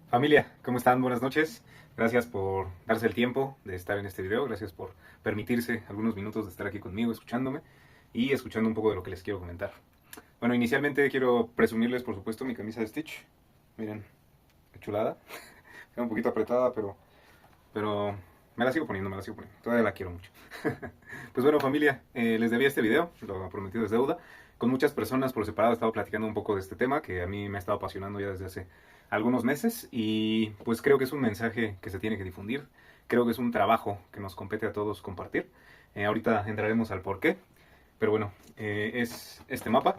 Familia, ¿cómo están? Buenas noches. Gracias por darse el tiempo de estar en este video. Gracias por permitirse algunos minutos de estar aquí conmigo, escuchándome y escuchando un poco de lo que les quiero comentar. Bueno, inicialmente quiero presumirles, por supuesto, mi camisa de Stitch. Miren, qué chulada. Está un poquito apretada, pero me la sigo poniendo, me la sigo poniendo. Todavía la quiero mucho. Pues bueno, familia, les debía este video, lo prometido es deuda. Con muchas personas por separado he estado platicando un poco de este tema que a mí me ha estado apasionando ya desde hace algunos meses y pues creo que es un mensaje que se tiene que difundir. Creo que es un trabajo que nos compete a todos compartir. Ahorita entraremos al por qué, pero bueno, es este mapa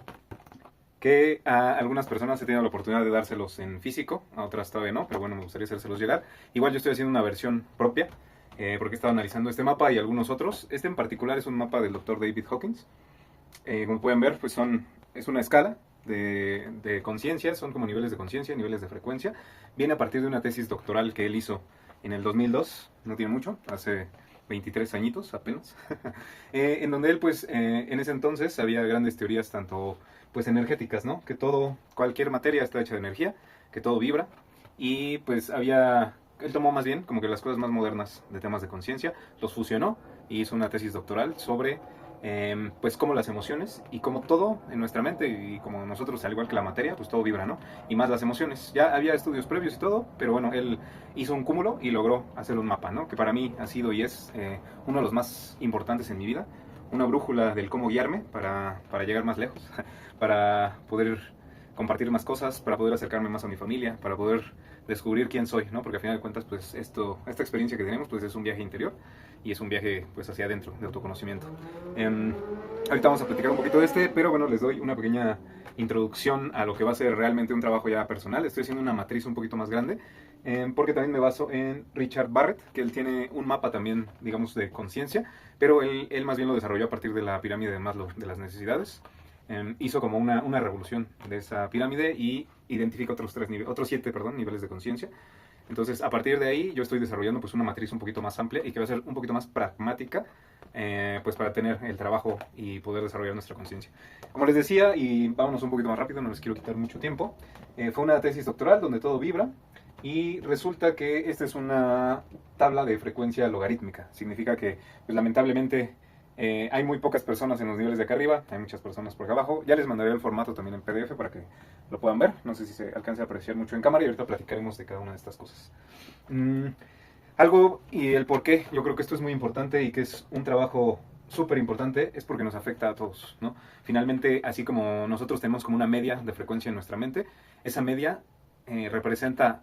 que a algunas personas he tenido la oportunidad de dárselos en físico, a otras todavía no, pero bueno, me gustaría hacérselos llegar. Igual yo estoy haciendo una versión propia, porque he estado analizando este mapa y algunos otros. Este en particular es un mapa del doctor David Hawkins. Como pueden ver, pues es una escala de conciencia, son como niveles de conciencia, niveles de frecuencia. Viene a partir de una tesis doctoral que él hizo en el 2002, no tiene mucho, hace 23 añitos apenas, en donde él pues en ese entonces había grandes teorías tanto pues energéticas, ¿no? Que todo, cualquier materia está hecha de energía, que todo vibra y pues él tomó más bien como que las cosas más modernas de temas de conciencia, los fusionó y hizo una tesis doctoral sobre pues como las emociones y como todo en nuestra mente y como nosotros al igual que la materia pues todo vibra, ¿no? Y más las emociones. Ya había estudios previos y todo, pero bueno, él hizo un cúmulo y logró hacer un mapa, ¿no? Que para mí ha sido y es uno de los más importantes en mi vida, una brújula del cómo guiarme para llegar más lejos, para poder compartir más cosas, para poder acercarme más a mi familia, para poder descubrir quién soy, ¿no? Porque al final de cuentas, pues esta experiencia que tenemos, pues es un viaje interior y es un viaje, pues hacia adentro, de autoconocimiento. Ahorita vamos a platicar un poquito de pero bueno, les doy una pequeña introducción a lo que va a ser realmente un trabajo ya personal. Estoy haciendo una matriz un poquito más grande, porque también me baso en Richard Barrett, que él tiene un mapa también, digamos, de conciencia, pero él más bien lo desarrolló a partir de la pirámide de Maslow, de las necesidades. Hizo como una revolución de esa pirámide y identifica otros 7 niveles de conciencia. Entonces, a partir de ahí, yo estoy desarrollando pues una matriz un poquito más amplia y que va a ser un poquito más pragmática, pues para tener el trabajo y poder desarrollar nuestra conciencia. Como les decía, y vámonos un poquito más rápido, no les quiero quitar mucho tiempo, fue una tesis doctoral donde todo vibra y resulta que esta es una tabla de frecuencia logarítmica. Significa que, pues lamentablemente, hay muy pocas personas en los niveles de acá arriba, hay muchas personas por acá abajo. Ya les mandaré el formato también en PDF para que lo puedan ver. No sé si se alcance a apreciar mucho en cámara y ahorita platicaremos de cada una de estas cosas. Algo y el por qué, yo creo que esto es muy importante y que es un trabajo súper importante, es porque nos afecta a todos, ¿no? Finalmente, así como nosotros tenemos como una media de frecuencia en nuestra mente, esa media representa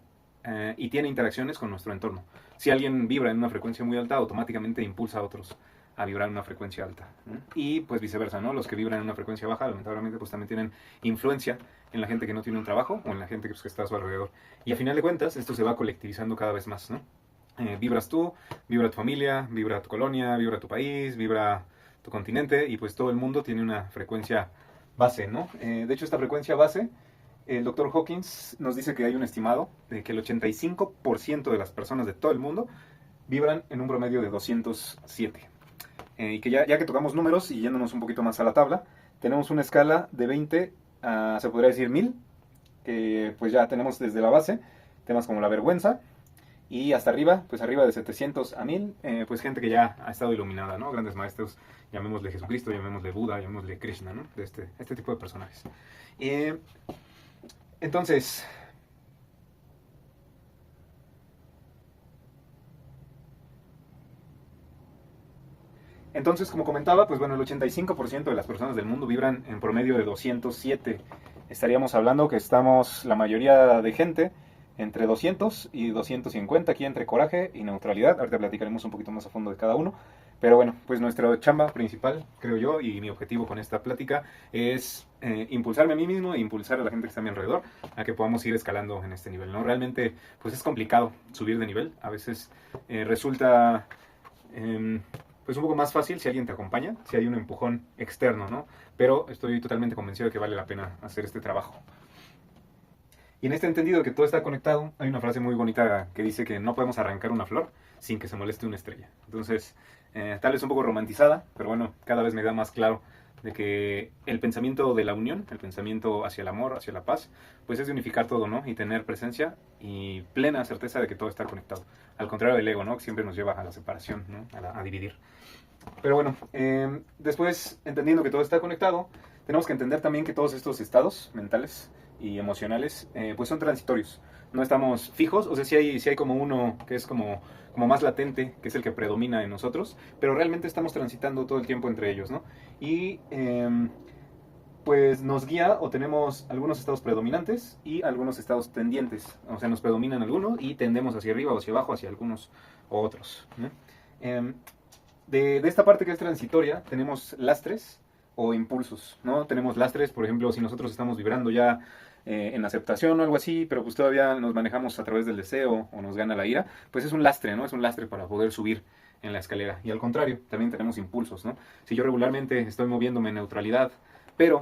y tiene interacciones con nuestro entorno. Si alguien vibra en una frecuencia muy alta, automáticamente impulsa a otros a vibrar en una frecuencia alta, ¿no? Y pues viceversa, ¿no? Los que vibran en una frecuencia baja, lamentablemente, pues también tienen influencia en la gente que no tiene un trabajo o en la gente pues, que está a su alrededor. Y a final de cuentas, esto se va colectivizando cada vez más, ¿no? Vibras tú, vibra tu familia, vibra tu colonia, vibra tu país, vibra tu continente y pues todo el mundo tiene una frecuencia base, ¿no? De hecho, esta frecuencia base, el doctor Hawkins nos dice que hay un estimado de que el 85% de las personas de todo el mundo vibran en un promedio de 207. Y que ya que tocamos números y yéndonos un poquito más a la tabla, tenemos una escala de 20 a, se podría decir, 1000, que pues ya tenemos desde la base temas como la vergüenza, y hasta arriba, pues arriba de 700 a 1000, pues gente que ya ha estado iluminada, ¿no? Grandes maestros, llamémosle Jesucristo, llamémosle Buda, llamémosle Krishna, ¿no? De este tipo de personajes. Entonces, como comentaba, pues bueno, el 85% de las personas del mundo vibran en promedio de 207. Estaríamos hablando que estamos, la mayoría de gente, entre 200 y 250, aquí entre coraje y neutralidad. Ahorita platicaremos un poquito más a fondo de cada uno. Pero bueno, pues nuestra chamba principal, creo yo, y mi objetivo con esta plática es impulsarme a mí mismo e impulsar a la gente que está a mi alrededor a que podamos ir escalando en este nivel, ¿no? Realmente, pues es complicado subir de nivel. A veces resulta pues un poco más fácil si alguien te acompaña, si hay un empujón externo, ¿no? Pero estoy totalmente convencido de que vale la pena hacer este trabajo. Y en este entendido de que todo está conectado, hay una frase muy bonita que dice que no podemos arrancar una flor sin que se moleste una estrella. Entonces, tal vez un poco romantizada, pero bueno, cada vez me da más claro de que el pensamiento de la unión, el pensamiento hacia el amor, hacia la paz, pues es de unificar todo, ¿no? Y tener presencia y plena certeza de que todo está conectado. Al contrario del ego, ¿no? Que siempre nos lleva a la separación, ¿no? A dividir. Pero bueno, después, entendiendo que todo está conectado, tenemos que entender también que todos estos estados mentales y emocionales, pues son transitorios. No estamos fijos, o sea, sí hay como uno que es como más latente, que es el que predomina en nosotros, pero realmente estamos transitando todo el tiempo entre ellos, ¿no? Y pues nos guía o tenemos algunos estados predominantes y algunos estados tendientes. O sea, nos predominan algunos y tendemos hacia arriba o hacia abajo, hacia algunos u otros, ¿no? De esta parte que es transitoria, tenemos lastres o impulsos, ¿no? Tenemos lastres, por ejemplo, si nosotros estamos vibrando ya en aceptación o algo así, pero pues todavía nos manejamos a través del deseo o nos gana la ira, pues es un lastre, ¿no? Es un lastre para poder subir en la escalera. Y al contrario, también tenemos impulsos, ¿no? Si yo regularmente estoy moviéndome en neutralidad, pero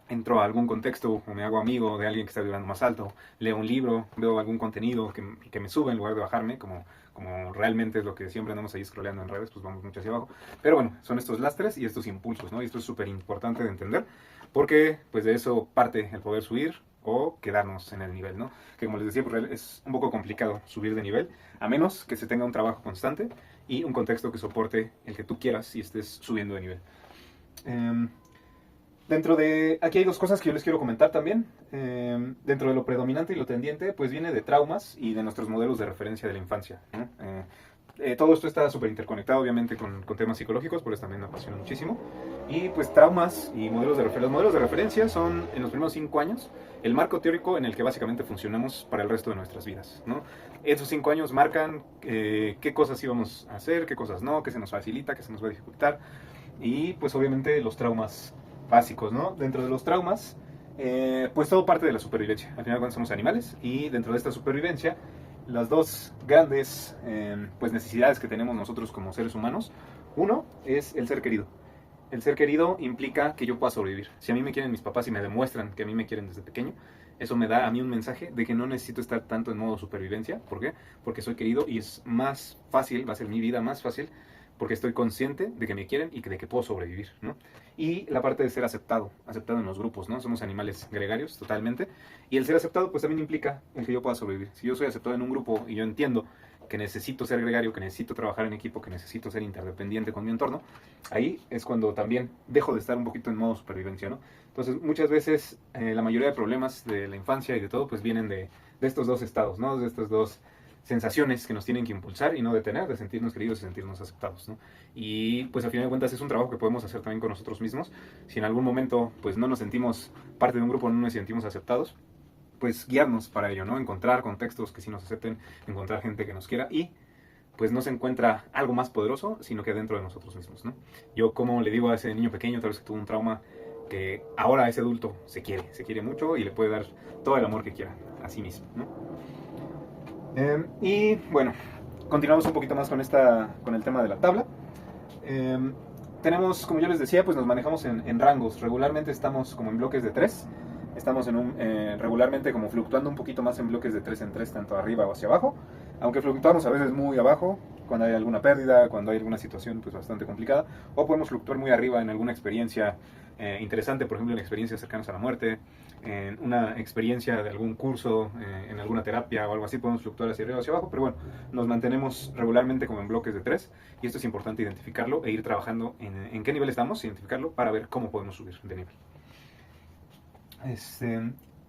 entro a algún contexto o me hago amigo de alguien que está vibrando más alto, leo un libro, veo algún contenido que me sube en lugar de bajarme, como realmente es lo que siempre andamos ahí scrolleando en redes, pues vamos mucho hacia abajo. Pero bueno, son estos lastres y estos impulsos, ¿no? Y esto es súper importante de entender, porque pues de eso parte el poder subir o quedarnos en el nivel, ¿no? Que como les decía, pues es un poco complicado subir de nivel, a menos que se tenga un trabajo constante y un contexto que soporte el que tú quieras y estés subiendo de nivel. Dentro de... Aquí hay dos cosas que yo les quiero comentar también. Dentro de lo predominante y lo tendiente, pues viene de traumas y de nuestros modelos de referencia de la infancia, ¿no? Todo esto está súper interconectado, obviamente, con temas psicológicos, por eso también me apasiona muchísimo. Y pues traumas y modelos de referencia. Los modelos de referencia son, en los primeros 5 años, el marco teórico en el que básicamente funcionamos para el resto de nuestras vidas, ¿no? Esos 5 años marcan qué cosas íbamos a hacer, qué cosas no, qué se nos facilita, qué se nos va a dificultar. Y pues obviamente los traumas básicos, ¿no? Dentro de los traumas, pues todo parte de la supervivencia. Al final, cuando somos animales, y dentro de esta supervivencia, las dos grandes pues necesidades que tenemos nosotros como seres humanos, uno es el ser querido. El ser querido implica que yo pueda sobrevivir. Si a mí me quieren mis papás y me demuestran que a mí me quieren desde pequeño, eso me da a mí un mensaje de que no necesito estar tanto en modo supervivencia. ¿Por qué? Porque soy querido y es más fácil, va a ser mi vida más fácil, porque estoy consciente de que me quieren y de que puedo sobrevivir, ¿no? Y la parte de ser aceptado en los grupos, ¿no? Somos animales gregarios, totalmente. Y el ser aceptado, pues también implica el que yo pueda sobrevivir. Si yo soy aceptado en un grupo y yo entiendo que necesito ser gregario, que necesito trabajar en equipo, que necesito ser interdependiente con mi entorno, ahí es cuando también dejo de estar un poquito en modo supervivencia, ¿no? Entonces, muchas veces, la mayoría de problemas de la infancia y de todo, pues vienen de estos dos estados, ¿no? De estos dos sensaciones que nos tienen que impulsar y no detener, de sentirnos queridos y sentirnos aceptados, ¿no? Y pues al final de cuentas es un trabajo que podemos hacer también con nosotros mismos. Si en algún momento pues no nos sentimos parte de un grupo, no nos sentimos aceptados, pues guiarnos para ello, ¿no? Encontrar contextos que sí nos acepten, encontrar gente que nos quiera y pues no se encuentra algo más poderoso, sino que dentro de nosotros mismos, ¿no? Yo como le digo a ese niño pequeño, tal vez que tuvo un trauma, que ahora ese adulto se quiere mucho y le puede dar todo el amor que quiera a sí mismo, ¿no? Y bueno, continuamos un poquito más con el tema de la tabla. Tenemos, como yo les decía, pues nos manejamos en rangos. Regularmente estamos como en bloques de 3. Estamos regularmente como fluctuando un poquito más en bloques de 3 en 3, tanto arriba o hacia abajo. Aunque fluctuamos a veces muy abajo, cuando hay alguna pérdida, cuando hay alguna situación pues bastante complicada. O podemos fluctuar muy arriba en alguna experiencia interesante, por ejemplo en experiencias cercanas a la muerte, en una experiencia de algún curso, en alguna terapia o algo así, podemos fluctuar hacia arriba o hacia abajo, pero bueno, nos mantenemos regularmente como en bloques de 3 y esto es importante identificarlo e ir trabajando en qué nivel estamos, identificarlo para ver cómo podemos subir de nivel.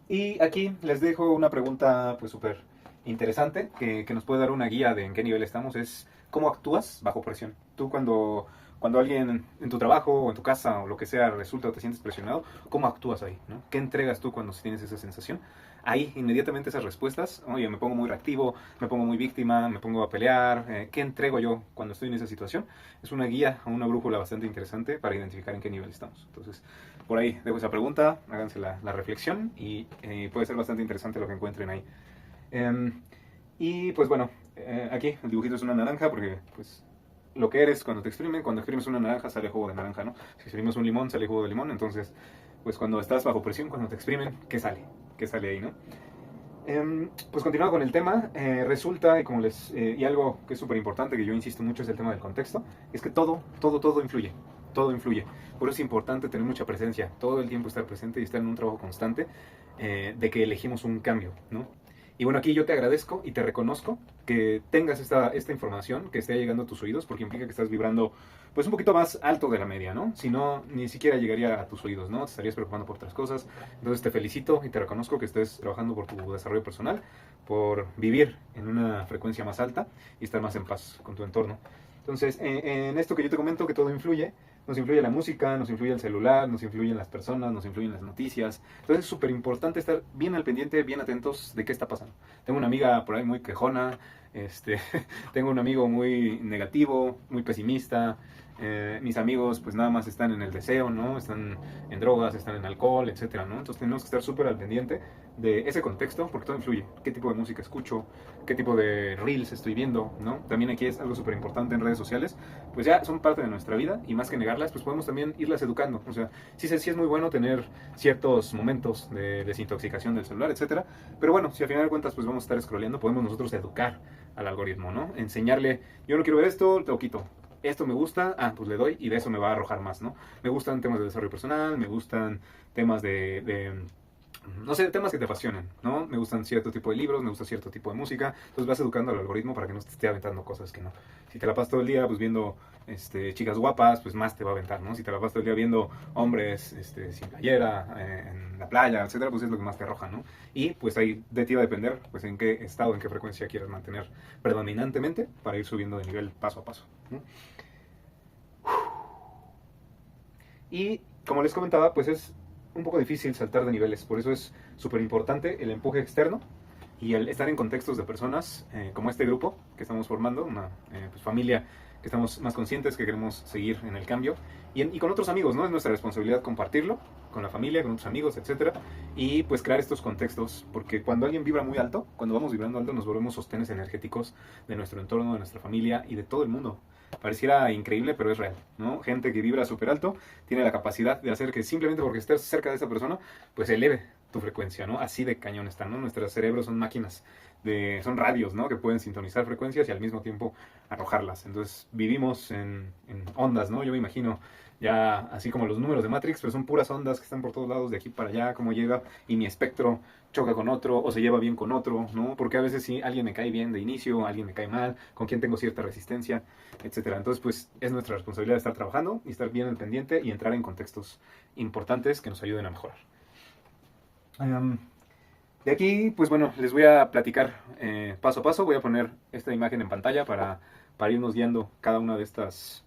Y aquí les dejo una pregunta pues súper interesante que nos puede dar una guía de en qué nivel estamos, es ¿cómo actúas bajo presión? Tú cuando alguien en tu trabajo o en tu casa o lo que sea resulta o te sientes presionado, ¿cómo actúas ahí? ¿No? ¿Qué entregas tú cuando tienes esa sensación? Ahí inmediatamente esas respuestas, oye, me pongo muy reactivo, me pongo muy víctima, me pongo a pelear, ¿qué entrego yo cuando estoy en esa situación? Es una guía o una brújula bastante interesante para identificar en qué nivel estamos. Entonces, por ahí dejo esa pregunta, háganse la reflexión y puede ser bastante interesante lo que encuentren ahí. Y pues bueno, aquí el dibujito es una naranja porque pues lo que eres cuando exprimes una naranja sale jugo de naranja, ¿no? Si exprimes un limón sale jugo de limón, entonces pues cuando estás bajo presión, cuando te exprimen, ¿qué sale? ¿Qué sale ahí, no? Pues continuando con el tema, resulta, y algo que es súper importante, que yo insisto mucho, es el tema del contexto, es que todo influye. todo influye. Por eso es importante tener mucha presencia, todo el tiempo estar presente y estar en un trabajo constante de que elegimos un cambio, ¿no? Y bueno, aquí yo te agradezco y te reconozco que tengas esta información que esté llegando a tus oídos, porque implica que estás vibrando pues un poquito más alto de la media, ¿no? Si no, ni siquiera llegaría a tus oídos, ¿no? Te estarías preocupando por otras cosas. Entonces te felicito y te reconozco que estés trabajando por tu desarrollo personal, por vivir en una frecuencia más alta y estar más en paz con tu entorno. Entonces, en esto que yo te comento, que todo influye, nos influye la música, nos influye el celular, nos influyen las personas, nos influyen las noticias. Entonces es súper importante estar bien al pendiente, bien atentos de qué está pasando. Tengo una amiga por ahí muy quejona, tengo un amigo muy negativo, muy pesimista. Mis amigos pues nada más están en el deseo, ¿no? Están en drogas, están en alcohol, etcétera, ¿no? Entonces tenemos que estar súper al pendiente de ese contexto porque todo influye. ¿Qué tipo de música escucho? ¿Qué tipo de reels estoy viendo? ¿No? También aquí es algo súper importante en redes sociales. Pues ya son parte de nuestra vida y más que negarlas, pues podemos también irlas educando. O sea, sí es muy bueno tener ciertos momentos de desintoxicación del celular, etcétera. Pero bueno, si al final de cuentas pues vamos a estar scrolleando, podemos nosotros educar al algoritmo, ¿no? Enseñarle, yo no quiero ver esto, te lo quito. Esto me gusta, pues le doy y de eso me va a arrojar más, ¿no? Me gustan temas de desarrollo personal, me gustan temas no sé, temas que te apasionen, ¿no? Me gustan cierto tipo de libros, me gusta cierto tipo de música, entonces vas educando al algoritmo para que no te esté aventando cosas que no. Si te la pasas todo el día pues viendo chicas guapas, pues más te va a aventar, ¿no? Si te la pasas todo el día viendo hombres sin playera, en la playa, etcétera, pues es lo que más te arroja, ¿no? Y pues ahí de ti va a depender pues en qué estado, en qué frecuencia quieres mantener predominantemente para ir subiendo de nivel paso a paso, ¿no? Y como les comentaba, pues es un poco difícil saltar de niveles, por eso es súper importante el empuje externo y el estar en contextos de personas como este grupo que estamos formando, una pues, familia que estamos más conscientes, que queremos seguir en el cambio y con otros amigos, ¿no? Es nuestra responsabilidad compartirlo con la familia, con otros amigos, etcétera, y pues crear estos contextos, porque cuando alguien vibra muy alto, cuando vamos vibrando alto, nos volvemos sostenes energéticos de nuestro entorno, de nuestra familia y de todo el mundo. Pareciera increíble, pero es real, ¿no? Gente que vibra súper alto tiene la capacidad de hacer que simplemente porque estés cerca de esa persona, pues eleve tu frecuencia, ¿no? Así de cañón están, ¿no? Nuestros cerebros son máquinas, son radios, ¿no? Que pueden sintonizar frecuencias y al mismo tiempo arrojarlas. Entonces vivimos en ondas, ¿no? Yo me imagino ya así como los números de Matrix, pero son puras ondas que están por todos lados, de aquí para allá, cómo llega, y mi espectro choca con otro, o se lleva bien con otro, ¿no? Porque a veces sí, alguien me cae bien de inicio, alguien me cae mal, con quien tengo cierta resistencia, etcétera. Entonces, pues, es nuestra responsabilidad estar trabajando y estar bien al pendiente y entrar en contextos importantes que nos ayuden a mejorar. De aquí, pues bueno, les voy a platicar paso a paso. Voy a poner esta imagen en pantalla para irnos guiando cada una de estas.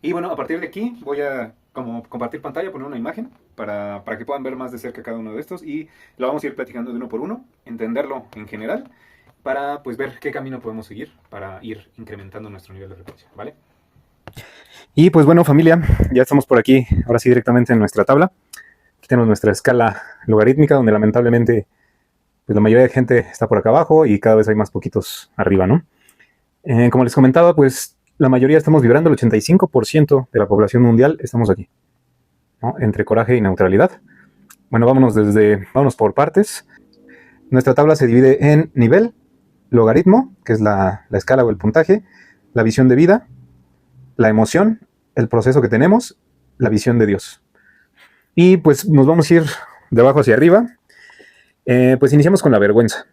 Y bueno, a partir de aquí voy a como compartir pantalla, poner una imagen para que puedan ver más de cerca cada uno de estos y lo vamos a ir platicando de uno por uno, entenderlo en general, para pues ver qué camino podemos seguir para ir incrementando nuestro nivel de frecuencia, ¿vale? Y pues bueno, familia, ya estamos por aquí, ahora sí directamente en nuestra tabla. Aquí tenemos nuestra escala logarítmica, donde lamentablemente pues la mayoría de gente está por acá abajo y cada vez hay más poquitos arriba, ¿no? Como les comentaba, pues la mayoría estamos vibrando, el 85% de la población mundial estamos aquí, ¿no? Entre coraje y neutralidad. Bueno, vámonos por partes. Nuestra tabla se divide en nivel, logaritmo, que es la escala o el puntaje, la visión de vida, la emoción, el proceso que tenemos, la visión de Dios. Y pues nos vamos a ir de abajo hacia arriba. Pues iniciamos con la vergüenza.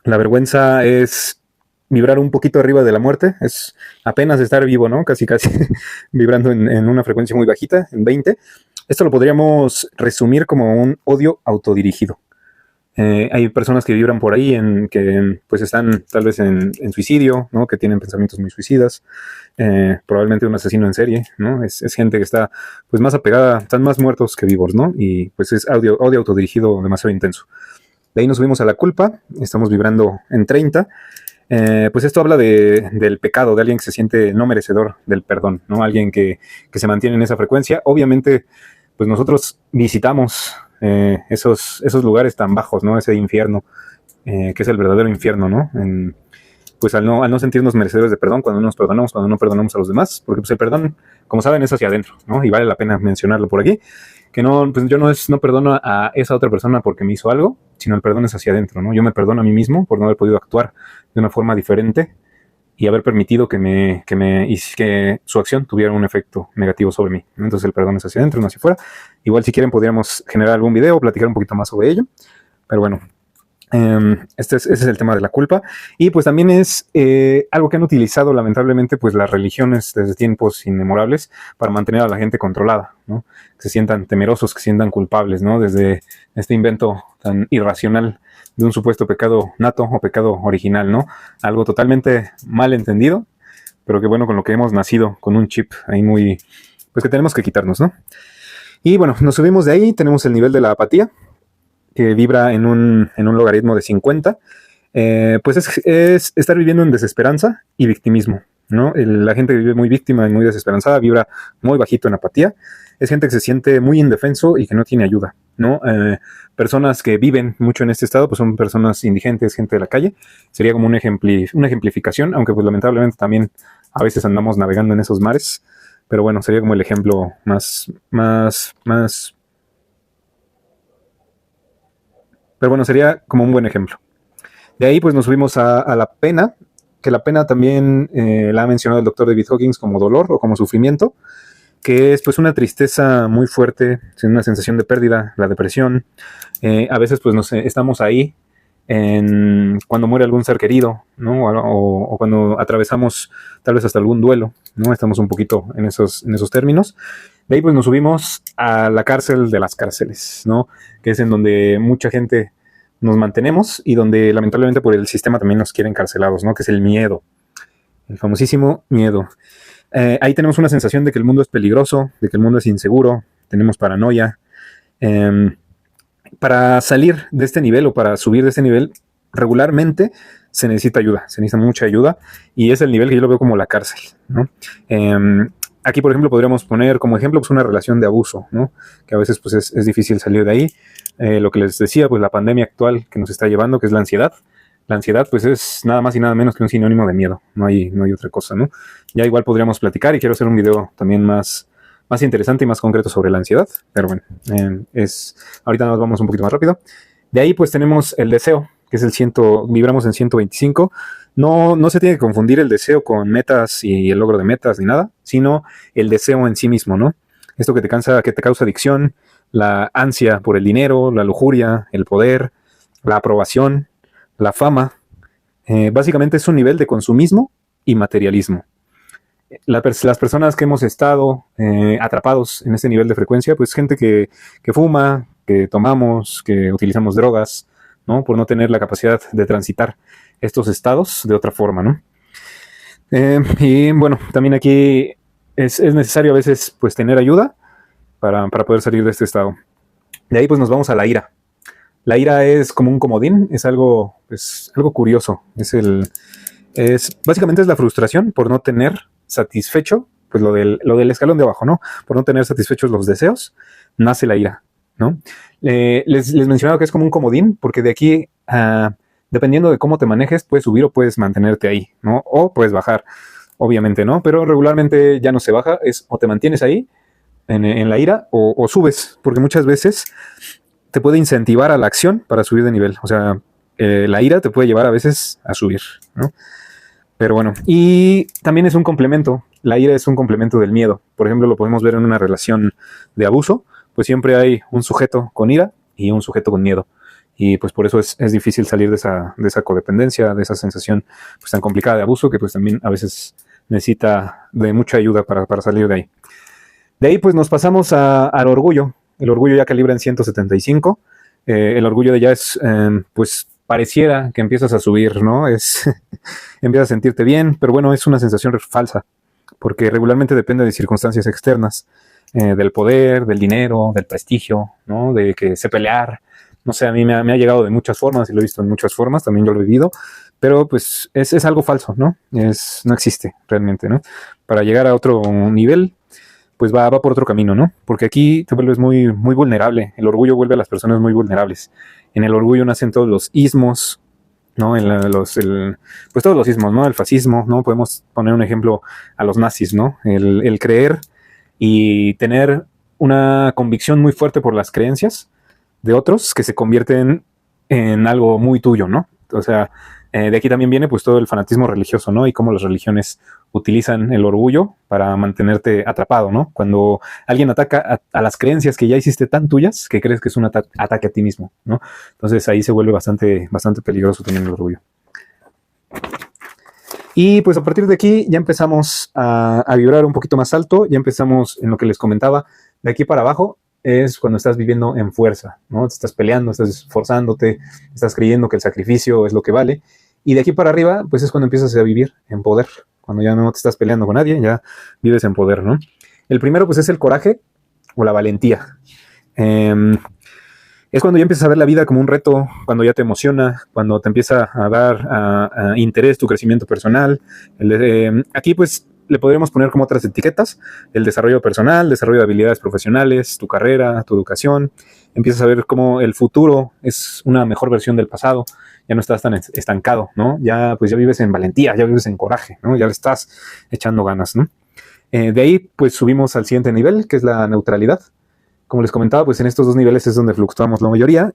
La vergüenza es vibrar un poquito arriba de la muerte, es apenas estar vivo, ¿no? Casi vibrando en una frecuencia muy bajita, en 20. Esto lo podríamos resumir como un odio autodirigido. Hay personas que vibran por ahí que pues están tal vez en suicidio, ¿no? Que tienen pensamientos muy suicidas, probablemente un asesino en serie, ¿no? Es gente que está pues más apegada, están más muertos que vivos, ¿no? Y pues es odio autodirigido demasiado intenso. De ahí nos subimos a la culpa, estamos vibrando en 30. Pues esto habla del pecado, de alguien que se siente no merecedor del perdón, ¿no? Alguien que se mantiene en esa frecuencia. Obviamente, pues nosotros visitamos esos lugares tan bajos, ¿no? Ese infierno, que es el verdadero infierno, ¿no? Pues al no sentirnos merecedores de perdón, cuando nos perdonamos, cuando no perdonamos a los demás, porque pues el perdón, como saben, es hacia adentro, ¿no? Y vale la pena mencionarlo por aquí, que no, pues yo no perdono a esa otra persona porque me hizo algo, sino el perdón es hacia adentro, ¿no? Yo me perdono a mí mismo por no haber podido actuar de una forma diferente y haber permitido y que su acción tuviera un efecto negativo sobre mí, ¿no? Entonces el perdón es hacia adentro, no hacia afuera. Igual si quieren podríamos generar algún video o platicar un poquito más sobre ello, pero bueno. Ese es el tema de la culpa. Y pues también es algo que han utilizado lamentablemente pues las religiones desde tiempos inmemorables para mantener a la gente controlada, ¿no? Que se sientan temerosos, que se sientan culpables, ¿no? Desde este invento tan irracional de un supuesto pecado nato o pecado original, ¿no? Algo totalmente mal entendido, pero que bueno, con lo que hemos nacido, con un chip ahí muy, pues que tenemos que quitarnos, ¿no? Y bueno, nos subimos de ahí, tenemos el nivel de la apatía, que vibra en un logaritmo de 50, pues es estar viviendo en desesperanza y victimismo, ¿no? La gente que vive muy víctima y muy desesperanzada vibra muy bajito en apatía. Es gente que se siente muy indefenso y que no tiene ayuda, ¿no? Personas que viven mucho en este estado, pues son personas indigentes, gente de la calle. Sería como una ejemplificación, aunque pues lamentablemente también a veces andamos navegando en esos mares. Pero bueno, sería como el ejemplo pero bueno, sería como un buen ejemplo. De ahí pues nos subimos a la pena, que la pena también la ha mencionado el doctor David Hawkins como dolor o como sufrimiento, que es pues una tristeza muy fuerte, una sensación de pérdida, la depresión. A veces pues estamos ahí cuando muere algún ser querido, ¿no? O cuando atravesamos tal vez hasta algún duelo, ¿no? Estamos un poquito en esos términos. De ahí pues nos subimos a la cárcel de las cárceles, ¿no? Que es en donde mucha gente nos mantenemos y donde lamentablemente por el sistema también nos quieren encarcelados, ¿no? Que es el miedo, el famosísimo miedo. Ahí tenemos una sensación de que el mundo es peligroso, de que el mundo es inseguro, tenemos paranoia. Para salir de este nivel o para subir de este nivel, regularmente se necesita ayuda, se necesita mucha ayuda y es el nivel que yo lo veo como la cárcel, ¿no? Aquí, por ejemplo, podríamos poner como ejemplo pues, una relación de abuso, ¿no? Que a veces pues, es difícil salir de ahí. Lo que les decía, pues la pandemia actual que nos está llevando, que es la ansiedad. La ansiedad, pues es nada más y nada menos que un sinónimo de miedo. No hay otra cosa, ¿no? Ya igual podríamos platicar y quiero hacer un video también más interesante y más concreto sobre la ansiedad. Pero bueno, ahorita nos vamos un poquito más rápido. De ahí, pues tenemos el deseo, que es vibramos en 125. No se tiene que confundir el deseo con metas y el logro de metas ni nada, sino el deseo en sí mismo, ¿no? Esto que te causa adicción, la ansia por el dinero, la lujuria, el poder, la aprobación, la fama. Básicamente es un nivel de consumismo y materialismo. Las personas que hemos estado atrapados en este nivel de frecuencia, pues gente que fuma, que tomamos, que utilizamos drogas, ¿no? Por no tener la capacidad de transitar estos estados de otra forma, ¿no? Y bueno, también aquí es necesario a veces pues tener ayuda para poder salir de este estado. De ahí pues nos vamos a la ira. La ira es como un comodín, es algo curioso. Básicamente es la frustración por no tener satisfecho, pues lo del escalón de abajo, ¿no? Por no tener satisfechos los deseos, nace la ira, ¿no? Les mencionaba que es como un comodín, porque de aquí, dependiendo de cómo te manejes, puedes subir o puedes mantenerte ahí, ¿no? O puedes bajar, obviamente, ¿no? Pero regularmente ya no se baja, o te mantienes ahí, en la ira, o subes, porque muchas veces te puede incentivar a la acción para subir de nivel. O sea, la ira te puede llevar a veces a subir, ¿no? Pero bueno, y también es un complemento. La ira es un complemento del miedo. Por ejemplo, lo podemos ver en una relación de abuso, pues siempre hay un sujeto con ira y un sujeto con miedo. Y pues por eso es difícil salir de esa codependencia, de esa sensación pues tan complicada de abuso, que pues también a veces necesita de mucha ayuda para salir de ahí. De ahí pues nos pasamos al orgullo. El orgullo ya calibra en 175. El orgullo de ya es pues pareciera que empiezas a subir, ¿no? Empiezas a sentirte bien, pero bueno, es una sensación falsa, porque regularmente depende de circunstancias externas, del poder, del dinero, del prestigio, ¿no? De que sé pelear. No sé, a mí me ha llegado de muchas formas y lo he visto en muchas formas, también yo lo he vivido, pero pues es algo falso, ¿no? No existe realmente, ¿no? Para llegar a otro nivel, pues va por otro camino, ¿no? Porque aquí te vuelves muy, muy vulnerable. El orgullo vuelve a las personas muy vulnerables. En el orgullo nacen todos los ismos, ¿no? Pues todos los ismos, ¿no? El fascismo, ¿no? Podemos poner un ejemplo a los nazis, ¿no? El creer y tener una convicción muy fuerte por las creencias de otros que se convierten en algo muy tuyo, ¿no? O sea, De aquí también viene pues todo el fanatismo religioso, ¿no? Y cómo las religiones utilizan el orgullo para mantenerte atrapado, ¿no? Cuando alguien ataca a las creencias que ya hiciste tan tuyas que crees que es un ataque a ti mismo, ¿no? Entonces ahí se vuelve bastante peligroso también el orgullo. Y pues a partir de aquí ya empezamos a vibrar un poquito más alto, ya empezamos en lo que les comentaba, de aquí para abajo es cuando estás viviendo en fuerza, ¿no? Te estás peleando, estás esforzándote, estás creyendo que el sacrificio es lo que vale. Y de aquí para arriba, pues es cuando empiezas a vivir en poder, cuando ya no te estás peleando con nadie, ya vives en poder, ¿no? El primero pues es el coraje o la valentía. Es cuando ya empiezas a ver la vida como un reto, cuando ya te emociona, cuando te empieza a dar interés tu crecimiento personal. Aquí pues le podríamos poner como otras etiquetas: el desarrollo personal, desarrollo de habilidades profesionales, tu carrera, tu educación. Empiezas a ver cómo el futuro es una mejor versión del pasado, ya no estás tan estancado, ¿no? Ya pues ya vives en valentía, ya vives en coraje, ¿no? Ya le estás echando ganas, ¿no? De ahí pues subimos al siguiente nivel, que es la neutralidad. Como les comentaba, pues en estos dos niveles es donde fluctuamos la mayoría,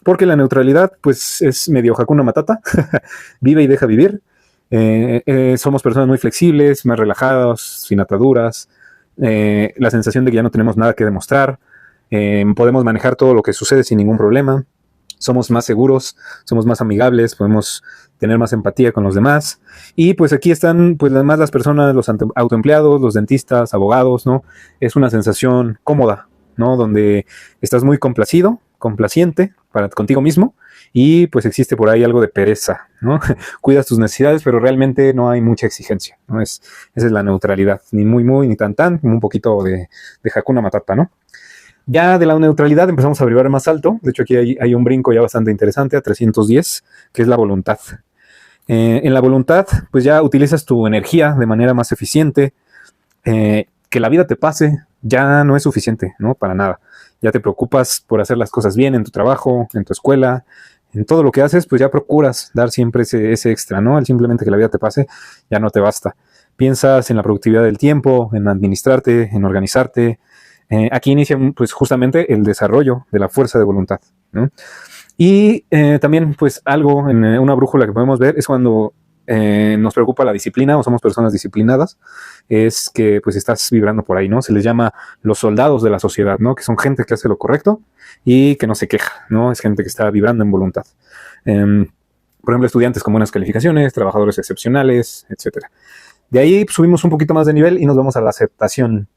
porque la neutralidad pues es medio Hakuna Matata, vive y deja vivir. Somos personas muy flexibles, más relajados, sin ataduras, la sensación de que ya no tenemos nada que demostrar, podemos manejar todo lo que sucede sin ningún problema, somos más seguros, somos más amigables, podemos tener más empatía con los demás. Y pues aquí están pues más las personas, los autoempleados, los dentistas, abogados, ¿no? Es una sensación cómoda, ¿no? Donde estás muy complacido, complaciente contigo mismo, y pues existe por ahí algo de pereza, ¿no? Cuidas tus necesidades, pero realmente no hay mucha exigencia, ¿no? Esa es la neutralidad, ni muy, ni tan, como un poquito de Hakuna Matata, ¿no? Ya de la neutralidad empezamos a vibrar más alto. De hecho aquí hay un brinco ya bastante interesante a 310, que es la voluntad. En la voluntad pues ya utilizas tu energía de manera más eficiente. Que la vida te pase ya no es suficiente, ¿no? Para nada. Ya te preocupas por hacer las cosas bien en tu trabajo, en tu escuela, en todo lo que haces, pues ya procuras dar siempre ese extra, ¿no? El simplemente que la vida te pase ya no te basta. Piensas en la productividad del tiempo, en administrarte, en organizarte. Aquí inicia pues justamente el desarrollo de la fuerza de voluntad, ¿no? Y también pues algo en una brújula que podemos ver es cuando nos preocupa la disciplina o somos personas disciplinadas, es que pues estás vibrando por ahí, ¿no? Se les llama los soldados de la sociedad, ¿no? Que son gente que hace lo correcto y que no se queja, ¿no? Es gente que está vibrando en voluntad. Por ejemplo, estudiantes con buenas calificaciones, trabajadores excepcionales, etc. De ahí subimos un poquito más de nivel y nos vamos a la aceptación.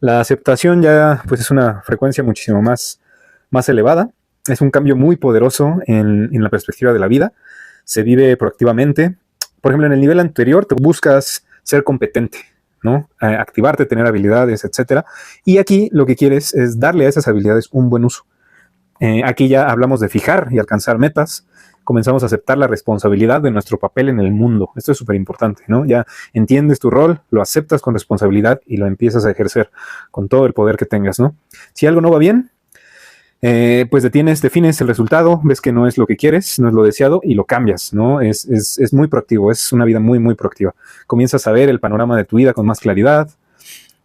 La aceptación ya pues es una frecuencia muchísimo más elevada. Es un cambio muy poderoso en la perspectiva de la vida. Se vive proactivamente. Por ejemplo, en el nivel anterior te buscas ser competente, ¿no? Activarte, tener habilidades, etc. Y aquí lo que quieres es darle a esas habilidades un buen uso. Aquí ya hablamos de fijar y alcanzar metas. Comenzamos a aceptar la responsabilidad de nuestro papel en el mundo. Esto es súper importante, ¿no? Ya entiendes tu rol, lo aceptas con responsabilidad y lo empiezas a ejercer con todo el poder que tengas, ¿no? Si algo no va bien, pues defines el resultado, ves que no es lo que quieres, no es lo deseado y lo cambias, ¿no? Es muy proactivo, es una vida muy, muy proactiva. Comienzas a ver el panorama de tu vida con más claridad.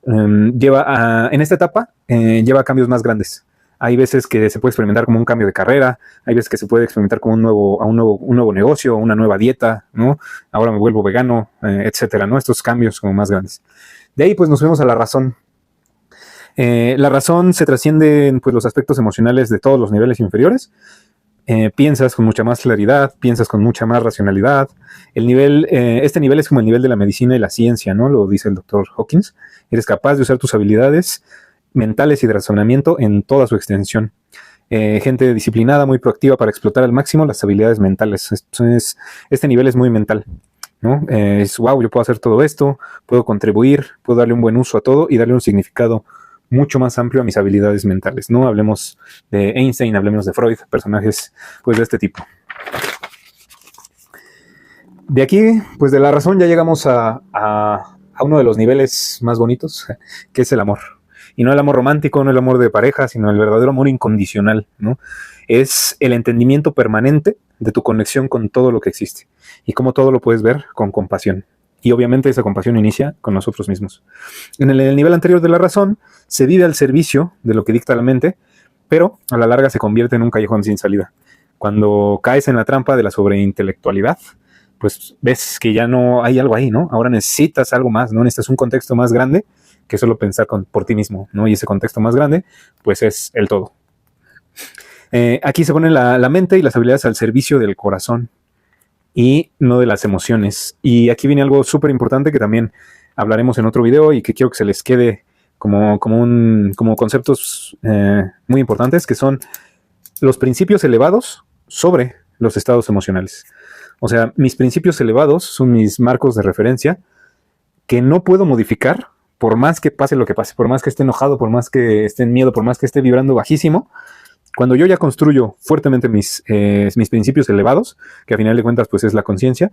En esta etapa lleva a cambios más grandes. Hay veces que se puede experimentar como un cambio de carrera, hay veces que se puede experimentar como un nuevo negocio, una nueva dieta, ¿no? Ahora me vuelvo vegano, etcétera, ¿no? Estos cambios como más grandes. De ahí pues nos vemos a la razón. La razón se trasciende en pues, los aspectos emocionales de todos los niveles inferiores. Piensas con mucha más claridad, piensas con mucha más racionalidad. Este nivel es como el nivel de la medicina y la ciencia, ¿no? Lo dice el doctor Hawkins. Eres capaz de usar tus habilidades mentales y de razonamiento en toda su extensión. Gente disciplinada, muy proactiva para explotar al máximo las habilidades mentales. Este nivel es muy mental, ¿no? Wow, yo puedo hacer todo esto, puedo contribuir, puedo darle un buen uso a todo y darle un significado mucho más amplio a mis habilidades mentales, ¿no? Hablemos de Einstein, hablemos de Freud, personajes pues de este tipo. De aquí, pues de la razón ya llegamos a uno de los niveles más bonitos, que es el amor. Y no el amor romántico, no el amor de pareja, sino el verdadero amor incondicional, ¿no? Es el entendimiento permanente de tu conexión con todo lo que existe y cómo todo lo puedes ver con compasión. Y obviamente esa compasión inicia con nosotros mismos. En el nivel anterior de la razón se vive al servicio de lo que dicta la mente, pero a la larga se convierte en un callejón sin salida. Cuando caes en la trampa de la sobreintelectualidad, pues ves que ya no hay algo ahí, ¿no? Ahora necesitas algo más, ¿no? Necesitas un contexto más grande que solo pensar por ti mismo, ¿no? Y ese contexto más grande, pues es el todo. Aquí se pone la mente y las habilidades al servicio del corazón y no de las emociones. Y aquí viene algo súper importante que también hablaremos en otro video y que quiero que se les quede como conceptos muy importantes, que son los principios elevados sobre los estados emocionales. O sea, mis principios elevados son mis marcos de referencia que no puedo modificar por más que pase lo que pase, por más que esté enojado, por más que esté en miedo, por más que esté vibrando bajísimo. Cuando yo ya construyo fuertemente mis principios elevados, que a final de cuentas pues es la conciencia,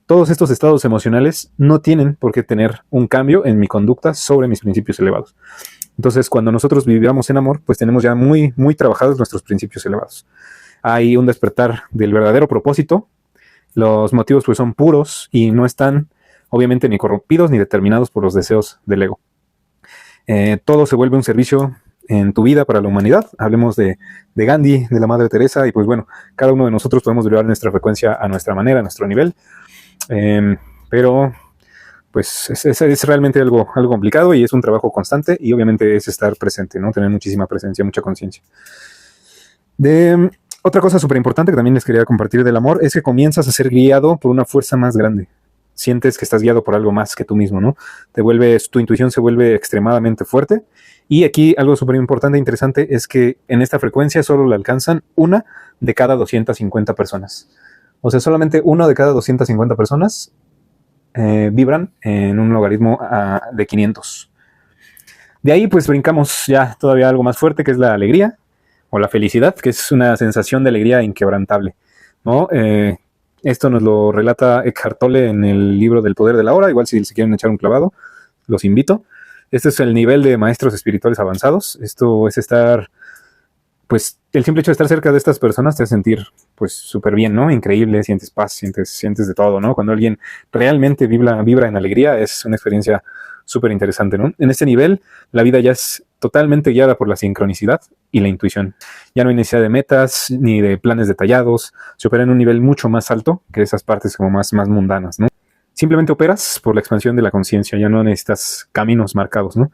todos estos estados emocionales no tienen por qué tener un cambio en mi conducta sobre mis principios elevados. Entonces, cuando nosotros vibramos en amor, pues tenemos ya muy, muy trabajados nuestros principios elevados. Hay un despertar del verdadero propósito. Los motivos pues son puros y no están obviamente ni corrompidos ni determinados por los deseos del ego. Todo se vuelve un servicio en tu vida para la humanidad. Hablemos de Gandhi, de la Madre Teresa, y pues bueno, cada uno de nosotros podemos vibrar nuestra frecuencia a nuestra manera, a nuestro nivel. Pero pues es realmente algo complicado y es un trabajo constante, y obviamente es estar presente, ¿no? Tener muchísima presencia, mucha conciencia. Otra cosa súper importante que también les quería compartir del amor es que comienzas a ser guiado por una fuerza más grande. Sientes que estás guiado por algo más que tú mismo, ¿no? Tu intuición se vuelve extremadamente fuerte. Y aquí algo súper importante e interesante es que en esta frecuencia solo la alcanzan 1 de cada 250 personas. O sea, solamente 1 de cada 250 personas vibran en un logaritmo de 500. De ahí pues brincamos ya todavía algo más fuerte, que es la alegría o la felicidad, que es una sensación de alegría inquebrantable, ¿no? Esto nos lo relata Eckhart Tolle en el libro del Poder de la Hora. Igual si se quieren echar un clavado, los invito. Este es el nivel de maestros espirituales avanzados. Esto es estar, pues el simple hecho de estar cerca de estas personas te hace sentir pues súper bien, ¿no? Increíble, sientes paz, sientes de todo, ¿no? Cuando alguien realmente vibra en alegría, es una experiencia súper interesante, ¿no? En este nivel, la vida ya es totalmente guiada por la sincronicidad y la intuición. Ya no hay necesidad de metas ni de planes detallados. Se opera en un nivel mucho más alto que esas partes como más mundanas, ¿no? Simplemente operas por la expansión de la conciencia, ya no necesitas caminos marcados, ¿no?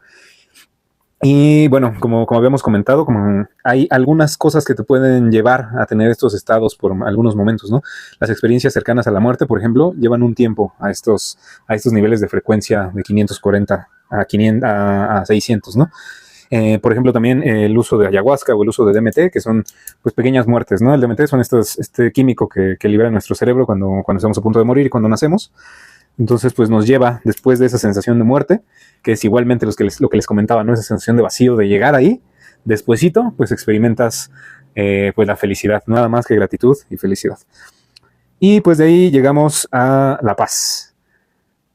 Y bueno, como habíamos comentado, como hay algunas cosas que te pueden llevar a tener estos estados por algunos momentos, ¿no? Las experiencias cercanas a la muerte, por ejemplo, llevan un tiempo a estos niveles de frecuencia de 540 a 600, ¿no? Por ejemplo, también el uso de ayahuasca o el uso de DMT, que son pues pequeñas muertes, ¿no? El DMT son este químico que libera nuestro cerebro cuando estamos a punto de morir y cuando nacemos. Entonces, pues nos lleva después de esa sensación de muerte, que es igualmente lo que les comentaba, ¿no? Esa sensación de vacío, de llegar ahí, despuesito, pues experimentas pues la felicidad, nada más que gratitud y felicidad. Y pues de ahí llegamos a la paz.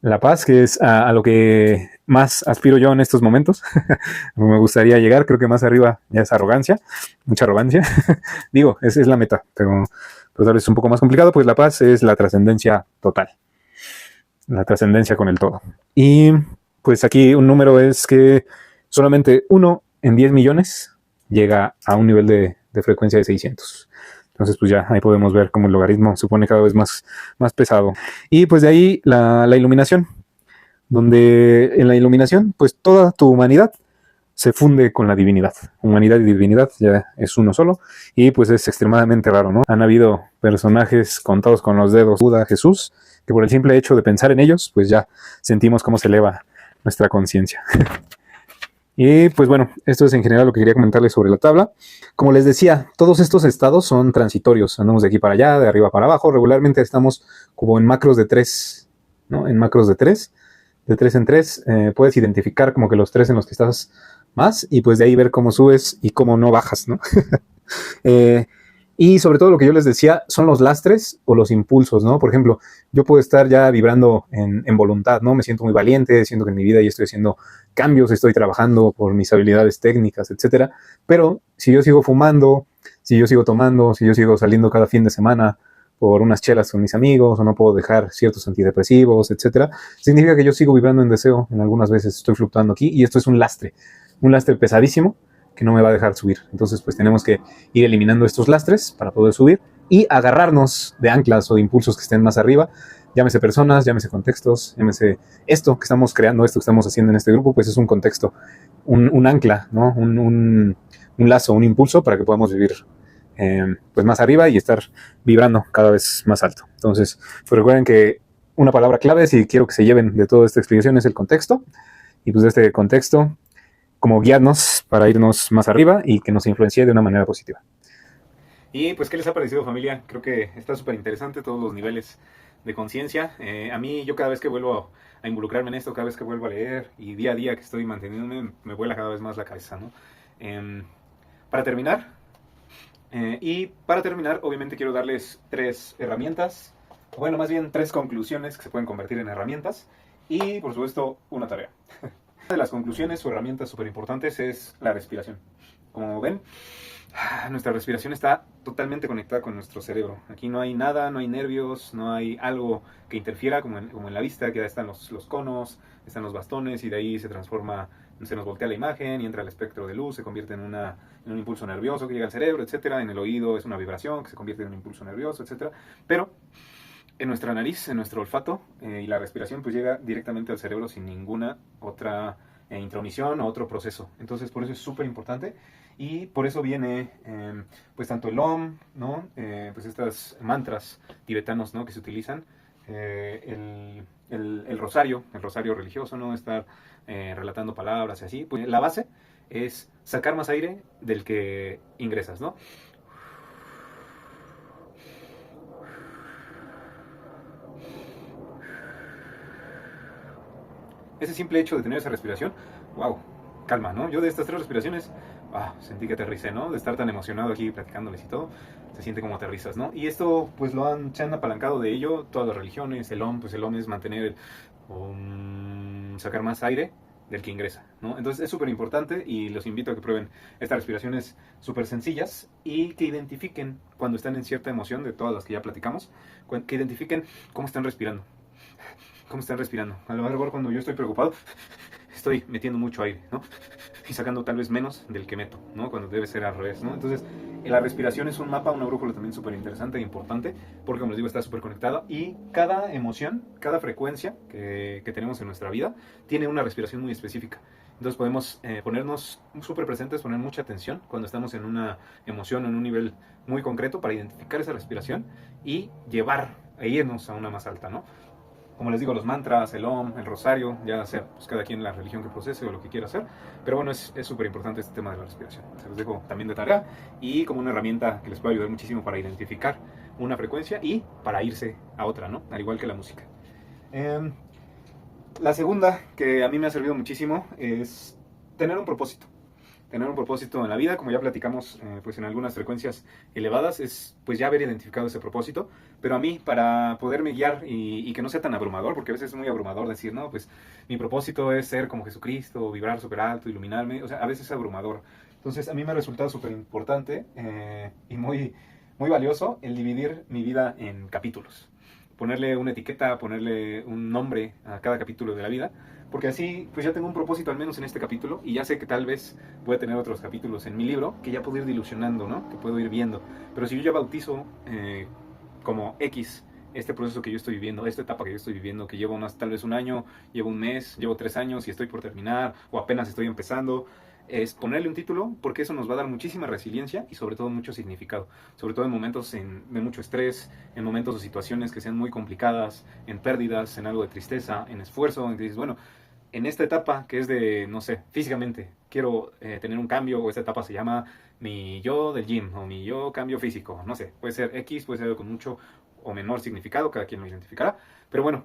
La paz, que es a lo que más aspiro yo en estos momentos. Me gustaría llegar, creo que más arriba ya es arrogancia, mucha arrogancia. Digo, esa es la meta, pero tal vez es un poco más complicado, pues la paz es la trascendencia total. La trascendencia con el todo. Y pues aquí un número es que solamente 1 en 10 millones llega a un nivel de frecuencia de 600. Entonces pues ya ahí podemos ver cómo el logaritmo se pone cada vez más pesado. Y pues de ahí la iluminación, donde en la iluminación pues toda tu humanidad se funde con la divinidad. Humanidad y divinidad ya es uno solo, y pues es extremadamente raro, ¿no? Han habido personajes contados con los dedos, Buda, Jesús, que por el simple hecho de pensar en ellos, pues ya sentimos cómo se eleva nuestra conciencia. Y pues bueno, esto es en general lo que quería comentarles sobre la tabla. Como les decía, todos estos estados son transitorios. Andamos de aquí para allá, de arriba para abajo. Regularmente estamos como en macros de 3, ¿no? En macros de 3. De 3 en 3. Puedes identificar como que los 3 en los que estás más, y pues de ahí ver cómo subes y cómo no bajas, ¿no? Y sobre todo lo que yo les decía son los lastres o los impulsos, ¿no? Por ejemplo, yo puedo estar ya vibrando en voluntad, ¿no? Me siento muy valiente, siento que en mi vida ya estoy haciendo cambios, estoy trabajando por mis habilidades técnicas, etcétera. Pero si yo sigo fumando, si yo sigo tomando, si yo sigo saliendo cada fin de semana por unas chelas con mis amigos, o no puedo dejar ciertos antidepresivos, etcétera, significa que yo sigo vibrando en deseo. En algunas veces estoy fluctuando aquí, y esto es un lastre pesadísimo que no me va a dejar subir. Entonces pues tenemos que ir eliminando estos lastres para poder subir y agarrarnos de anclas o de impulsos que estén más arriba, llámese personas, llámese contextos, llámese esto que estamos creando, esto que estamos haciendo en este grupo, pues es un contexto, un ancla, ¿no? Un lazo, un impulso para que podamos vivir pues más arriba y estar vibrando cada vez más alto. Entonces, pues recuerden que una palabra clave, si quiero que se lleven de toda esta explicación, es el contexto. Y pues de este contexto, como guiarnos para irnos más arriba y que nos influencie de una manera positiva. Y pues, ¿qué les ha parecido, familia? Creo que está súper interesante todos los niveles de conciencia. A mí, yo cada vez que vuelvo a involucrarme en esto, cada vez que vuelvo a leer y día a día que estoy manteniéndome, me vuela cada vez más la cabeza, ¿no? Para terminar, obviamente quiero darles 3 herramientas, bueno, más bien 3 conclusiones que se pueden convertir en herramientas y, por supuesto, una tarea. Una de las conclusiones o herramientas súper importantes es la respiración. Como ven, nuestra respiración está totalmente conectada con nuestro cerebro. Aquí no hay nada, no hay nervios, no hay algo que interfiera, como en la vista, que ya están los conos, están los bastones y de ahí se transforma, se nos voltea la imagen y entra el espectro de luz, se convierte en un impulso nervioso que llega al cerebro, etcétera. En el oído es una vibración que se convierte en un impulso nervioso, etcétera. Pero en nuestra nariz, en nuestro olfato y la respiración pues llega directamente al cerebro sin ninguna otra intromisión o otro proceso. Entonces por eso es súper importante y por eso viene pues tanto el Om, ¿no? Pues estas mantras tibetanos, ¿no? Que se utilizan, el rosario religioso, ¿no? Estar relatando palabras y así. Pues la base es sacar más aire del que ingresas, ¿no? Ese simple hecho de tener esa respiración, wow, calma, ¿no? Yo de estas 3 respiraciones, sentí que aterricé, ¿no? De estar tan emocionado aquí platicándoles y todo, se siente como aterrizas, ¿no? Y esto, pues se han apalancado de ello todas las religiones. El Om, pues el Om es mantener sacar más aire del que ingresa, ¿no? Entonces es súper importante y los invito a que prueben estas respiraciones súper sencillas y que identifiquen cuando están en cierta emoción, de todas las que ya platicamos, que identifiquen cómo están respirando. ¿Cómo están respirando? A lo mejor cuando yo estoy preocupado, estoy metiendo mucho aire, ¿no? Y sacando tal vez menos del que meto, ¿no? Cuando debe ser al revés, ¿no? Entonces, la respiración es un mapa, una brújula también súper interesante e importante, porque como les digo, está súper conectada y cada emoción, cada frecuencia que tenemos en nuestra vida, tiene una respiración muy específica. Entonces podemos ponernos súper presentes, poner mucha atención cuando estamos en una emoción, en un nivel muy concreto, para identificar esa respiración y irnos a una más alta, ¿no? Como les digo, los mantras, el Om, el rosario, ya sea pues, cada quien la religión que procese o lo que quiera hacer. Pero bueno, es súper importante este tema de la respiración. Se los dejo también de tarea y como una herramienta que les puede ayudar muchísimo para identificar una frecuencia y para irse a otra, ¿no? Al igual que la música. La segunda, que a mí me ha servido muchísimo, es tener un propósito. Tener un propósito en la vida, como ya platicamos pues en algunas frecuencias elevadas, es pues ya haber identificado ese propósito. Pero a mí, para poderme guiar y que no sea tan abrumador, porque a veces es muy abrumador decir, no, pues mi propósito es ser como Jesucristo, vibrar súper alto, iluminarme, o sea, a veces es abrumador. Entonces a mí me ha resultado súper importante y muy, muy valioso el dividir mi vida en capítulos. Ponerle una etiqueta, ponerle un nombre a cada capítulo de la vida, porque así pues ya tengo un propósito al menos en este capítulo y ya sé que tal vez voy a tener otros capítulos en mi libro que ya puedo ir dilucionando, ¿no? Que puedo ir viendo. Pero si yo ya bautizo como X este proceso que yo estoy viviendo, esta etapa que yo estoy viviendo, que llevo tal vez un año, llevo un mes, llevo 3 años y estoy por terminar o apenas estoy empezando, es ponerle un título, porque eso nos va a dar muchísima resiliencia y sobre todo mucho significado, sobre todo en momentos de mucho estrés, en momentos o situaciones que sean muy complicadas, en pérdidas, en algo de tristeza, en esfuerzo, en que dices, bueno, en esta etapa que es de, no sé, físicamente, quiero tener un cambio, o esta etapa se llama mi yo del gym, o mi yo cambio físico, no sé, puede ser X, puede ser algo con mucho o menor significado, cada quien lo identificará, pero bueno,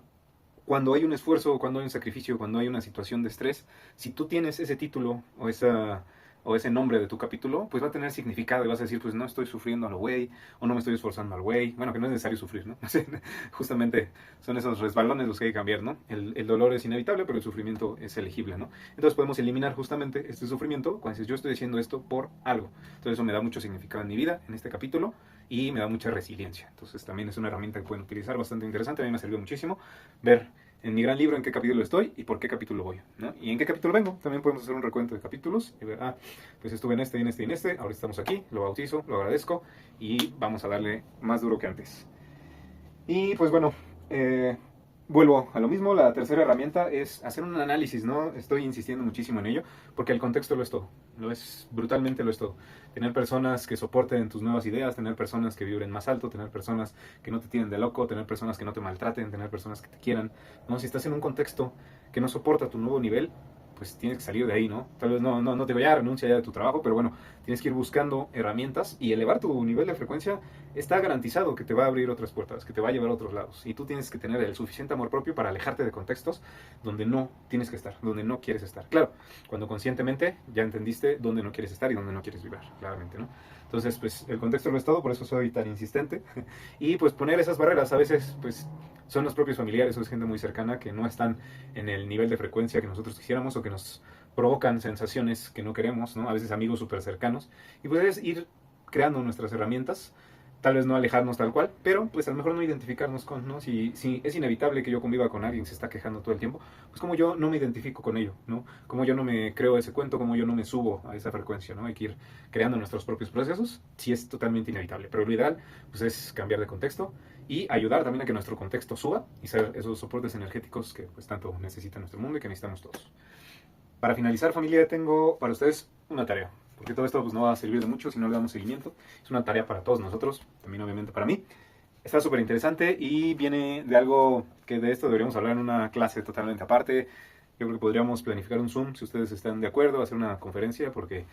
cuando hay un esfuerzo, cuando hay un sacrificio, cuando hay una situación de estrés, si tú tienes ese título o ese nombre de tu capítulo, pues va a tener significado y vas a decir, pues no estoy sufriendo a lo güey, o no me estoy esforzando al güey. Bueno, que no es necesario sufrir, ¿no? Justamente son esos resbalones los que hay que cambiar, ¿no? El dolor es inevitable, pero el sufrimiento es elegible, ¿no? Entonces podemos eliminar justamente este sufrimiento cuando dices, yo estoy haciendo esto por algo. Entonces eso me da mucho significado en mi vida, en este capítulo, y me da mucha resiliencia. Entonces también es una herramienta que pueden utilizar bastante interesante. A mí me ha servido muchísimo ver en mi gran libro en qué capítulo estoy y por qué capítulo voy, ¿no? Y en qué capítulo vengo. También podemos hacer un recuento de capítulos y ver, pues estuve en este, en este y en este, ahora estamos aquí, lo bautizo, lo agradezco y vamos a darle más duro que antes. Y pues bueno, vuelvo a lo mismo. La tercera herramienta es hacer un análisis, ¿no? Estoy insistiendo muchísimo en ello porque el contexto lo es todo. Lo es, brutalmente lo es todo. Tener personas que soporten tus nuevas ideas, tener personas que vibren más alto, tener personas que no te tienen de loco, tener personas que no te maltraten, tener personas que te quieran, ¿no? Si estás en un contexto que no soporta tu nuevo nivel, pues tienes que salir de ahí, ¿no? Tal vez no te vaya a renunciar ya de tu trabajo, pero bueno, tienes que ir buscando herramientas y elevar tu nivel de frecuencia. Está garantizado que te va a abrir otras puertas, que te va a llevar a otros lados. Y tú tienes que tener el suficiente amor propio para alejarte de contextos donde no tienes que estar, donde no quieres estar. Claro, cuando conscientemente ya entendiste dónde no quieres estar y dónde no quieres vibrar, claramente, ¿no? Entonces, pues el contexto lo es todo, por eso soy tan insistente. Y pues poner esas barreras a veces, pues son los propios familiares o es gente muy cercana que no están en el nivel de frecuencia que nosotros quisiéramos o que nos provocan sensaciones que no queremos, ¿no? A veces amigos súper cercanos. Y pues es ir creando nuestras herramientas, tal vez no alejarnos tal cual, pero pues a lo mejor no identificarnos con, ¿no? Si es inevitable que yo conviva con alguien que se está quejando todo el tiempo, pues como yo no me identifico con ello, ¿no? Como yo no me creo ese cuento, como yo no me subo a esa frecuencia, ¿no? Hay que ir creando nuestros propios procesos, si es totalmente inevitable, pero lo ideal pues es cambiar de contexto y ayudar también a que nuestro contexto suba y ser esos soportes energéticos que pues tanto necesita nuestro mundo y que necesitamos todos. Para finalizar, familia, tengo para ustedes una tarea, porque todo esto pues, no va a servir de mucho si no le damos seguimiento. Es una tarea para todos nosotros, también obviamente para mí. Está súper interesante y viene de algo que de esto deberíamos hablar en una clase totalmente aparte. Yo creo que podríamos planificar un Zoom, si ustedes están de acuerdo, hacer una conferencia, porque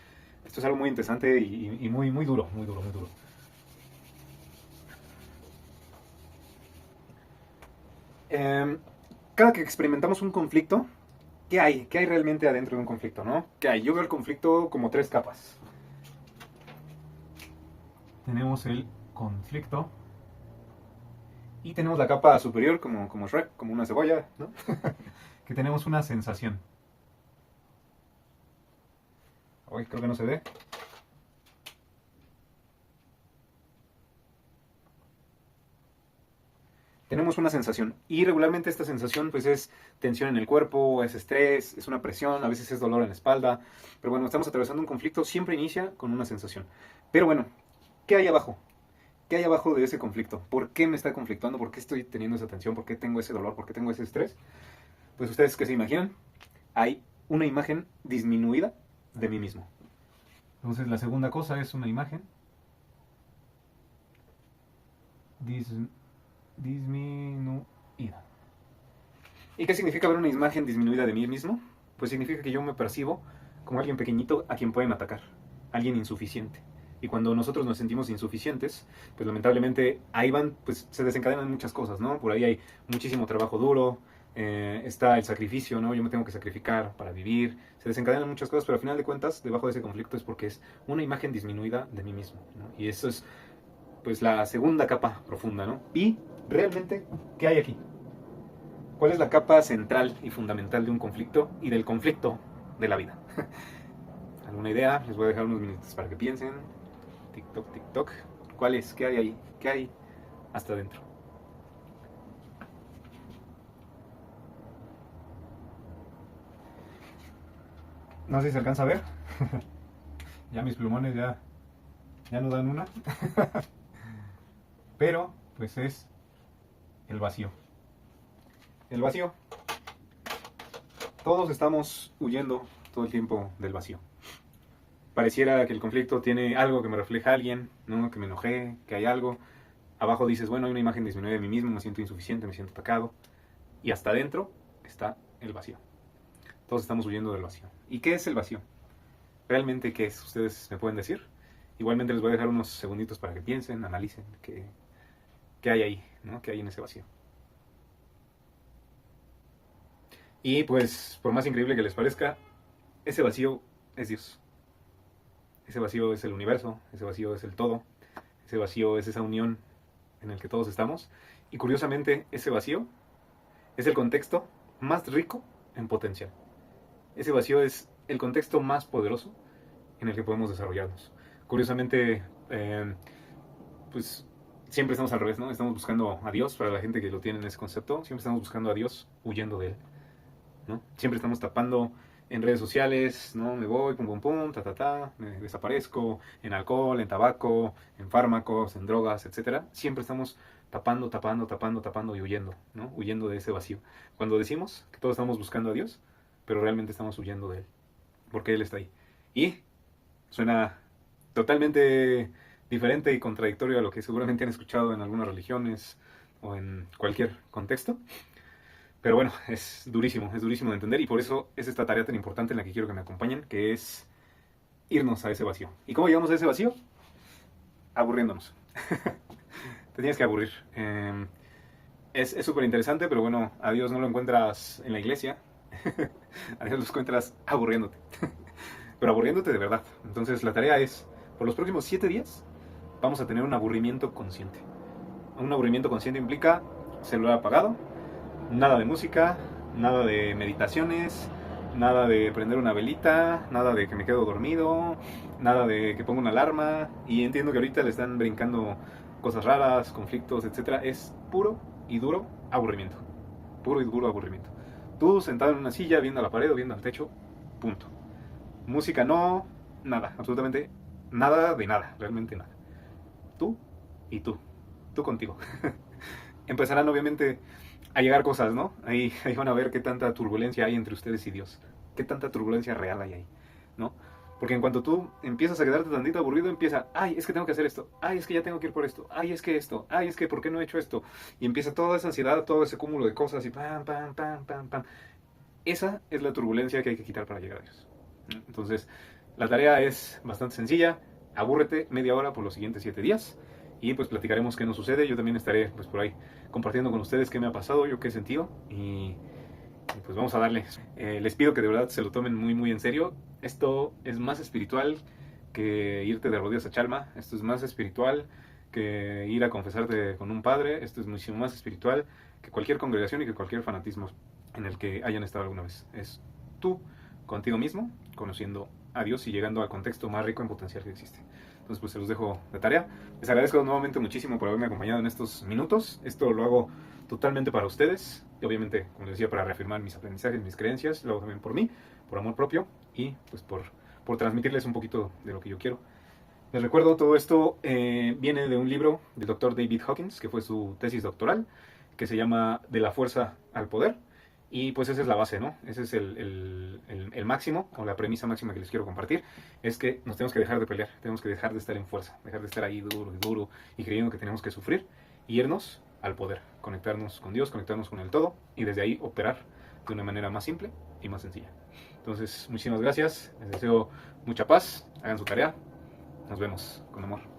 esto es algo muy interesante y muy, muy duro, muy duro, muy duro. Cada que experimentamos un conflicto, ¿qué hay? ¿Qué hay realmente adentro de un conflicto, no? ¿Qué hay? Yo veo el conflicto como tres capas. Tenemos el conflicto y tenemos la capa superior como Shrek, como una cebolla, ¿no? Que tenemos una sensación. Uy, creo que no se ve. Tenemos una sensación y regularmente esta sensación pues es tensión en el cuerpo, es estrés, es una presión, a veces es dolor en la espalda, pero bueno, estamos atravesando un conflicto, siempre inicia con una sensación. Pero bueno, ¿qué hay abajo? ¿Qué hay abajo de ese conflicto? ¿Por qué me está conflictuando? ¿Por qué estoy teniendo esa tensión? ¿Por qué tengo ese dolor? ¿Por qué tengo ese estrés? Pues ustedes que se imaginan, hay una imagen disminuida de mí mismo. Entonces la segunda cosa es una imagen disminuida. ¿Y qué significa ver una imagen disminuida de mí mismo? Pues significa que yo me percibo como alguien pequeñito a quien pueden atacar, alguien insuficiente. Y cuando nosotros nos sentimos insuficientes, pues lamentablemente ahí van, pues se desencadenan muchas cosas, ¿no? Por ahí hay muchísimo trabajo duro, está el sacrificio, ¿no? Yo me tengo que sacrificar para vivir, se desencadenan muchas cosas, pero al final de cuentas, debajo de ese conflicto es porque es una imagen disminuida de mí mismo, ¿no? Y eso es, pues, la segunda capa profunda, ¿no? Y realmente, ¿qué hay aquí? ¿Cuál es la capa central y fundamental de un conflicto y del conflicto de la vida? ¿Alguna idea? Les voy a dejar unos minutos para que piensen. TikTok, TikTok. ¿Cuál es? ¿Qué hay ahí? ¿Qué hay hasta adentro? No sé si se alcanza a ver. Ya mis plumones ya no dan una. Pero, pues es el vacío. El vacío. Todos estamos huyendo todo el tiempo del vacío. Pareciera que el conflicto tiene algo que me refleja a alguien, ¿no? Que me enojé, que hay algo. Abajo dices, bueno, hay una imagen disminuida de mí mismo, me siento insuficiente, me siento atacado. Y hasta adentro está el vacío. Todos estamos huyendo del vacío. ¿Y qué es el vacío? ¿Realmente qué es? ¿Ustedes me pueden decir? Igualmente les voy a dejar unos segunditos para que piensen, analicen qué hay ahí, ¿no? ¿Qué hay en ese vacío? Y pues, por más increíble que les parezca, ese vacío es Dios. Ese vacío es el universo, ese vacío es el todo, ese vacío es esa unión en el que todos estamos. Y curiosamente, ese vacío es el contexto más rico en potencial. Ese vacío es el contexto más poderoso en el que podemos desarrollarnos. Curiosamente, pues siempre estamos al revés, ¿no? Estamos buscando a Dios, para la gente que lo tiene en ese concepto, siempre estamos buscando a Dios huyendo de Él, ¿no? Siempre estamos tapando en redes sociales, ¿no? Me voy, pum, pum, pum, me desaparezco, en alcohol, en tabaco, en fármacos, en drogas, etcétera. Siempre estamos tapando y huyendo, ¿no? Huyendo de ese vacío. Cuando decimos que todos estamos buscando a Dios, pero realmente estamos huyendo de Él, porque Él está ahí. Y suena totalmente diferente y contradictorio a lo que seguramente han escuchado en algunas religiones o en cualquier contexto. Pero bueno, es durísimo de entender y por eso es esta tarea tan importante en la que quiero que me acompañen, que es irnos a ese vacío. ¿Y cómo llegamos a ese vacío? Aburriéndonos. Te tienes que aburrir. Es súper interesante, pero bueno, a Dios no lo encuentras en la iglesia. A Dios lo encuentras aburriéndote. Pero aburriéndote de verdad. Entonces la tarea es, por los próximos 7 días, vamos a tener un aburrimiento consciente. Un aburrimiento consciente implica celular apagado, nada de música, nada de meditaciones, nada de prender una velita, nada de que me quedo dormido, nada de que pongo una alarma. Y entiendo que ahorita le están brincando cosas raras, conflictos, etcétera. Es puro y duro aburrimiento. Puro y duro aburrimiento. Tú sentado en una silla, viendo a la pared o viendo al techo, punto. Música no, nada, absolutamente nada de nada, realmente nada. Tú y tú contigo. Empezarán obviamente a llegar cosas, ¿no? Ahí van a ver qué tanta turbulencia hay entre ustedes y Dios. Qué tanta turbulencia real hay ahí, ¿no? Porque en cuanto tú empiezas a quedarte tantito aburrido, empieza, ay, es que tengo que hacer esto, ay, es que ya tengo que ir por esto, ay, es que esto, ay, es que ¿por qué no he hecho esto? Y empieza toda esa ansiedad, todo ese cúmulo de cosas y pam, pam, pam, pam, pam. Esa es la turbulencia que hay que quitar para llegar a Dios. Entonces, la tarea es bastante sencilla. Abúrrete media hora por los siguientes 7 días y pues platicaremos qué nos sucede. Yo también estaré pues por ahí compartiendo con ustedes qué me ha pasado, yo qué he sentido y pues vamos a darle. Les pido que de verdad se lo tomen muy en serio. Esto es más espiritual que irte de rodillas a Chalma. Esto es más espiritual que ir a confesarte con un padre. Esto es muchísimo más espiritual que cualquier congregación y que cualquier fanatismo en el que hayan estado alguna vez. Es tú contigo mismo, conociendo a Dios y llegando al contexto más rico en potencial que existe. Entonces pues se los dejo de tarea. Les agradezco nuevamente muchísimo por haberme acompañado en estos minutos. Esto lo hago totalmente para ustedes y obviamente, como les decía, para reafirmar mis aprendizajes, mis creencias. Lo hago también por mí, por amor propio y pues por transmitirles un poquito de lo que yo quiero. Les recuerdo, todo esto viene de un libro del Dr. David Hawkins, que fue su tesis doctoral, que se llama De la fuerza al poder. Y pues esa es la base, ¿no? Ese es el máximo, o la premisa máxima que les quiero compartir, es que nos tenemos que dejar de pelear, tenemos que dejar de estar en fuerza, dejar de estar ahí duro y creyendo que tenemos que sufrir, y irnos al poder, conectarnos con Dios, conectarnos con el todo, y desde ahí operar de una manera más simple y más sencilla. Entonces, muchísimas gracias, les deseo mucha paz, hagan su tarea, nos vemos con amor.